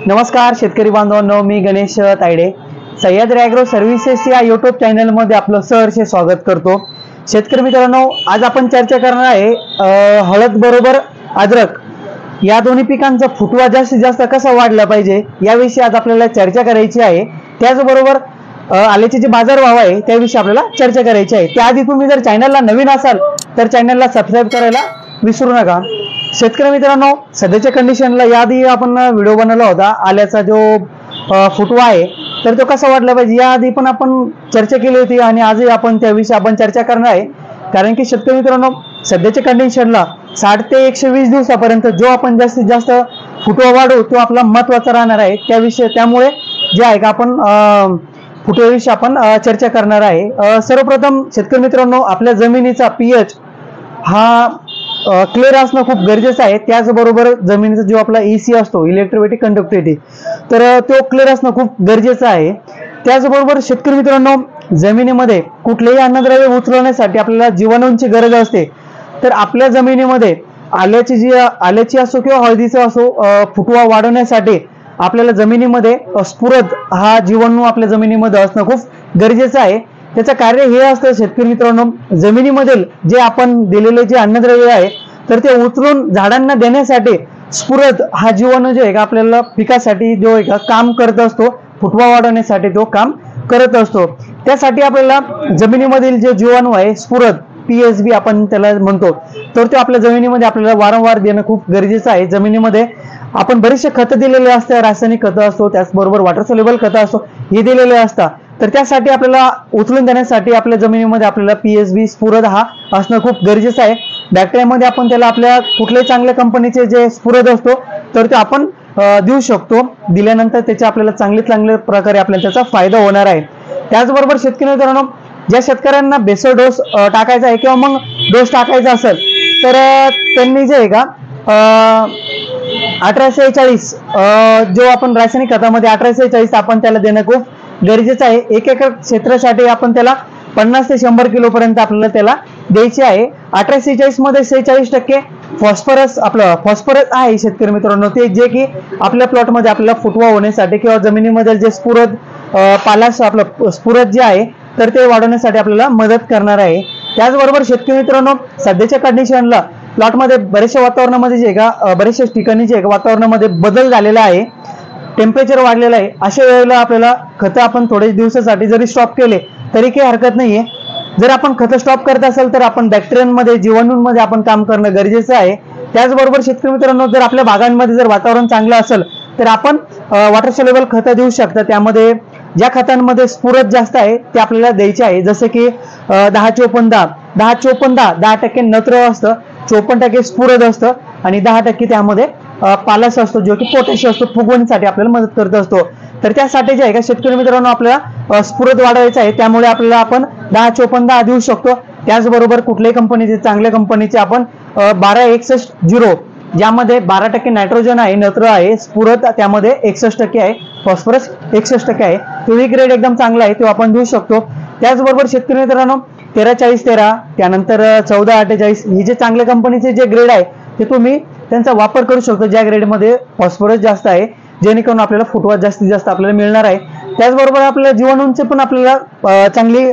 नमस्कार शेतकरी बांधवांनो, मी गणेश तायडे सह्याद्री ॲग्रो सर्व्हिसेस या यूट्यूब चॅनलमध्ये आपलं सहर्ष स्वागत करतो। शेतकरी मित्रांनो, आज आपण चर्चा करणार आहे हळद बरोबर अद्रक या दोन्ही पिकांचा फुटवा जास्तीत जास्त कसा वाढला पाहिजे याविषयी आज आपल्याला चर्चा करायची आहे। त्याचबरोबर आल्याचे जे बाजारभाव आहे त्याविषयी आपल्याला चर्चा करायची आहे। त्याआधी तुम्ही जर चॅनलला नवीन असाल तर चॅनलला सबस्क्राइब करायला विसरू नका। शेतकरी मित्रांनो, सध्याच्या कंडिशनला याआधी आपण व्हिडिओ बनवला होता आल्याचा जो फुटवा आहे तर तो कसा वाढला पाहिजे याआधी पण आपण चर्चा केली होती आणि आजही आपण त्याविषयी आपण चर्चा करणार आहे। कारण की शेतकरी मित्रांनो, सध्याच्या कंडिशनला 60 ते 120 दिवसापर्यंत जो आपण जास्तीत जास्त फुटवा वाढवू तो आपला महत्त्वाचा राहणार आहे। त्यामुळे जे आहे का आपण फुटव्याविषयी आपण चर्चा करणार आहे। सर्वप्रथम शेतकरी मित्रांनो, आपल्या जमिनीचा पीएच हा क्लिअर असणं खूप गरजेचं आहे। त्याचबरोबर जमिनीचा जो आपला ईसी असतो, इलेक्ट्रोमॅग्नेटिक कंडक्टिव्हिटी, तर तो क्लिअर असणं खूप गरजेचं आहे। त्याचबरोबर शेतकरी मित्रांनो, जमिनीमध्ये कुठलेही अन्नद्रव्य उचलण्यासाठी आपल्याला जीवाणूंची गरज असते। तर आपल्या जमिनीमध्ये आल्याची असो किंवा हळदीचा असो फुटवा वाढवण्यासाठी आपल्याला जमिनीमध्ये स्फुरद हा जीवाणू आपल्या जमिनीमध्ये असणं खूप गरजेचं आहे। त्याचं कार्य हे असतं शेतकरी मित्रांनो, जमिनीमधील जे आपण दिलेले जे अन्नद्रव्य आहे तर ते उचलून झाडांना देण्यासाठी स्फुरद हा जीवाणू जो आहे का आपल्याला पिकासाठी जो आहे का काम करत असतो, फुटवा वाढवण्यासाठी तो काम करत असतो। त्यासाठी आपल्याला जमिनीमधील जे जीवाणू आहे स्फुरद पीएसबी आपण त्याला म्हणतो, तर ते आपल्या जमिनीमध्ये आपल्याला वारंवार देणं खूप गरजेचं आहे। जमिनीमध्ये आपण बरेचसे खतं दिलेले असतात, रासायनिक खतं असतो, त्याचबरोबर वॉटर सोल्युबल खतं असतो, हे दिलेले असतात। तर त्यासाठी आपल्याला उचलून देण्यासाठी आपल्या जमिनीमध्ये आपल्याला पीएसबी स्फुरद हा असणं खूप गरजेचं आहे। बॅक्टेरियामध्ये आपण त्याला आपल्या कुठल्याही चांगल्या कंपनीचे जे स्फुरद असतो तर ते आपण देऊ शकतो। दिल्यानंतर त्याचे आपल्याला चांगल्या प्रकारे आपल्याला त्याचा फायदा होणार आहे। त्याचबरोबर शेतकरी मित्रांनो, ज्या शेतकऱ्यांना बेसर डोस टाकायचा आहे किंवा मग डोस टाकायचा असेल तर त्यांनी जे आहे का 1840 जो आपण रासायनिक खतामध्ये 1840 आपण त्याला देणं खूप गरजेचं आहे। 1 एकर क्षेत्रासाठी आपण त्याला 50 ते 100 किलो पर्यंत आपल्याला त्याला द्यायचे आहे। 1846 मध्ये 46% फॉस्फरस आहे शेतकरी मित्रांनो, ते जे की आपल्या प्लॉटमध्ये आपल्याला फुटवा होण्यासाठी किंवा जमिनीमध्ये जे स्फुरद पालाश आपलं स्फुरद जे आहे तर ते वाढवण्यासाठी आपल्याला मदत करणार आहे। त्याचबरोबर शेतकरी मित्रांनो, सध्याच्या कंडिशनला प्लॉटमध्ये बरेचशा वातावरणामध्ये जे का बरेचशा ठिकाणी जे वातावरणामध्ये बदल झालेला आहे, टेम्परेचर वाढलेलं आहे, अशा वेळेला आपल्याला खतं आपण थोडे दिवसासाठी जरी स्टॉप केले तरी काही हरकत नाहीये। जर आपण खतं स्टॉप करत असेल तर आपण बॅक्टेरियांमध्ये जीवाणूंमध्ये आपण काम करणं गरजेचं आहे। त्याचबरोबर शेतकरी मित्रांनो, जर आपल्या बागांमध्ये जर वातावरण चांगलं असेल तर आपण वॉटर सोल्युबल खतं देऊ शकता। त्यामध्ये ज्या खतांमध्ये स्फुरद जास्त आहे ते आपल्याला द्यायचे आहे, जसे की 10% नत्र असतं, 54% स्फुरद असतं आणि 10% त्यामध्ये पालाश असतो जो की पोटॅश असतो, फुगवणीसाठी आपल्याला मदत करत असतो। तर त्यासाठी जे आहे का शेतकरी मित्रांनो आपल्याला स्फुरद वाढवायचा आहे, त्यामुळे आपल्याला आपण 10-54 देऊ शकतो। त्याचबरोबर कुठल्याही कंपनीचे चांगल्या कंपनीचे आपण 12-61-0 ज्यामध्ये 12% नायट्रोजन आहे, नत्र आहे, स्फुरद त्यामध्ये 61% आहे, फॉस्फरस 61% आहे, तोही ग्रेड एकदम चांगला आहे, तो आपण देऊ शकतो। त्याचबरोबर शेतकरी मित्रांनो 13-40-13 त्यानंतर 14-48 हे जे चांगल्या कंपनीचे जे ग्रेड आहे ते तुम्ही त्यांचा वापर करू शकतो, ज्या ग्रेडमध्ये फॉस्फरस जास्त आहे, जेणेकरून आपल्याला फुटवा जास्तीत जास्त आपल्याला मिळणार आहे। त्याचबरोबर आपल्याला जीवाणूंचे पण आपल्याला चांगली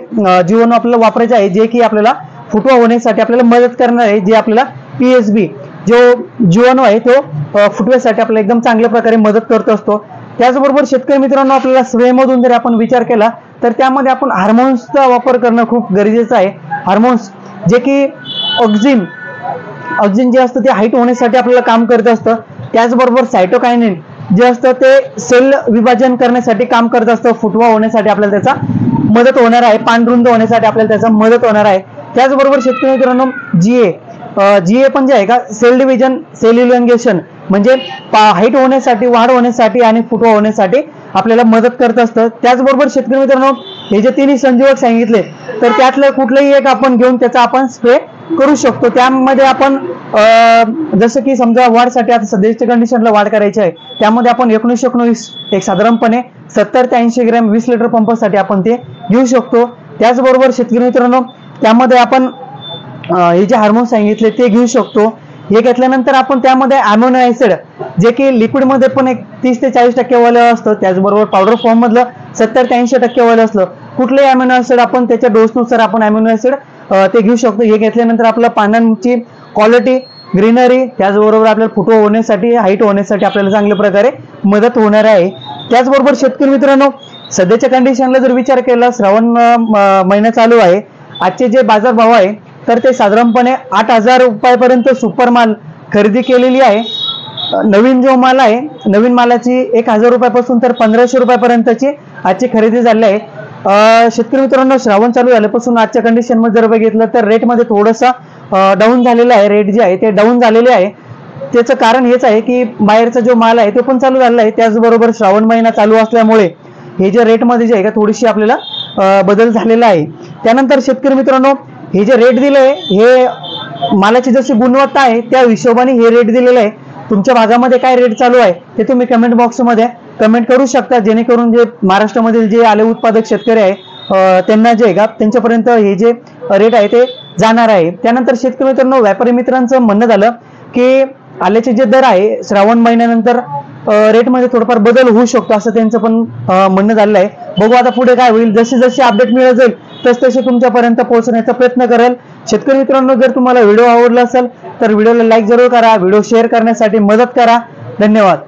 जीवाणू आपल्याला वापरायचे आहे, जे की आपल्याला फुटवा होण्यासाठी आपल्याला मदत करणार आहे। जे आपल्याला पीएसबी जो जीवाणू आहे तो फुटव्यासाठी आपल्याला एकदम चांगल्या प्रकारे मदत करत असतो। त्याचबरोबर शेतकरी मित्रांनो, आपल्याला स्प्रेमधून जर आपण विचार केला तर त्यामध्ये आपण हार्मोन्सचा वापर करणं खूप गरजेचं आहे। हार्मोन्स जे की ऑक्झिन जे असतं ते हाईट होण्यासाठी आपल्याला काम करत असतं। त्याचबरोबर सायटोकायनिन जे असतं ते सेल विभाजन करण्यासाठी काम करत असतं, फुटवा होण्यासाठी आपल्याला त्याचा मदत होणार आहे, पांढरुंद होण्यासाठी आपल्याला त्याचा मदत होणार आहे। त्याचबरोबर शेतकरी मित्रांनो जीए पण जे आहे का सेल डिव्हिजन, सेल इलॉंगेशन म्हणजे हाईट होण्यासाठी, वाढ होण्यासाठी आणि फुटवा होण्यासाठी आपल्याला मदत करत असतं। त्याचबरोबर शेतकरी मित्रांनो, हे जे तिन्ही संजीवक सांगितले तर त्यातलं कुठलंही एक आपण घेऊन त्याचा आपण स्प्रे करू शकतो। त्यामध्ये आपण जसं की समजा वाढसाठी आता सध्याच्या कंडिशनला वाढ करायची आहे, त्यामध्ये आपण 19-19 एक साधारणपणे 70 ते 80 ग्रॅम 20 लिटर पंपासाठी आपण ते घेऊ शकतो। त्याचबरोबर शेतकरी मित्रांनो, त्यामध्ये आपण हे जे हार्मोन सांगितले ते घेऊ शकतो। हे घेतल्यानंतर आपण त्यामध्ये अॅमिनो ऍसिड जे की लिक्विडमध्ये पण एक 30 ते 40% वालं असतं, त्याचबरोबर पावडर फॉर्म मधलं 70 ते 80% वालं असलं, कुठलेही अॅमिनो ऍसिड आपण त्याच्या डोसनुसार आपण अॅमिनो ऍसिड ते घेऊ शकतो. हे घेतल्यानंतर आपल्या पानांची क्वालिटी, ग्रीनरी, त्याचबरोबर आपल्याला फुटवा होण्यासाठी, हाईट होण्यासाठी आपल्याला चांगल्या प्रकारे मदत होणार आहे. त्याचबरोबर शेतकरी मित्रांनो, सध्याच्या कंडिशनला जर विचार केला, श्रावण महिना चालू आहे, आजचे जे बाजार भाव आहे तर ते साधारणपणे 8,000 रुपयापर्यंत सुपर माल खरेदी केलेली आहे. नवीन जो माल आहे, नवीन मालाची 1,000 रुपयापासून तर 1,500 रुपयापर्यंतची आजची खरेदी झाली आहे. शेतकरी मित्रांनो, श्रावण चालू झाल्यापासून आजच्या कंडिशन मध्ये जर बघितलं तर रेटमध्ये थोडंसं डाऊन झालेलं आहे. रेट जे आहे ते डाऊन झालेले आहे. त्याचं कारण हेच आहे की बाहेरचा जो माल आहे तो पण चालू झालेला आहे, त्याचबरोबर श्रावण महिना चालू असल्यामुळे हे जे रेटमध्ये जे आहे का थोडीशी आपल्याला बदल झालेला आहे. त्यानंतर शेतकरी मित्रांनो, हे जे रेट दिले हे मालाची जशी गुणवत्ता आहे त्या हिशोबाने हे रेट दिलेले आहे. तुमच्या भागामध्ये काय रेट चालू आहे ते तुम्ही कमेंट बॉक्समध्ये कमेंट करू शकता, जेणेकरून जे महाराष्ट्रामधील जे आले उत्पादक शेतकरी आहे त्यांना जे आहे का त्यांच्यापर्यंत हे जे रेट आहे ते जाणार आहे. त्यानंतर शेतकरी मित्रांनो, व्यापारी मित्रांचं म्हणणं झालं की आल्याचे जे दर आहे श्रावण महिन्यानंतर रेटमध्ये थोडंफार बदल होऊ शकतो असं त्यांचं पण म्हणणं झालेलं आहे. बघू आता पुढे काय होईल, जसे जसे अपडेट मिळत जाईल तसे तुमच्यापर्यंत पोहोचण्याचा प्रयत्न करेल. शेतकरी मित्रांनो, जर तुम्हाला व्हिडिओ आवडला असेल तर व्हिडिओला लाईक जरूर करा, व्हिडिओ शेअर करण्यासाठी मदत करा. धन्यवाद.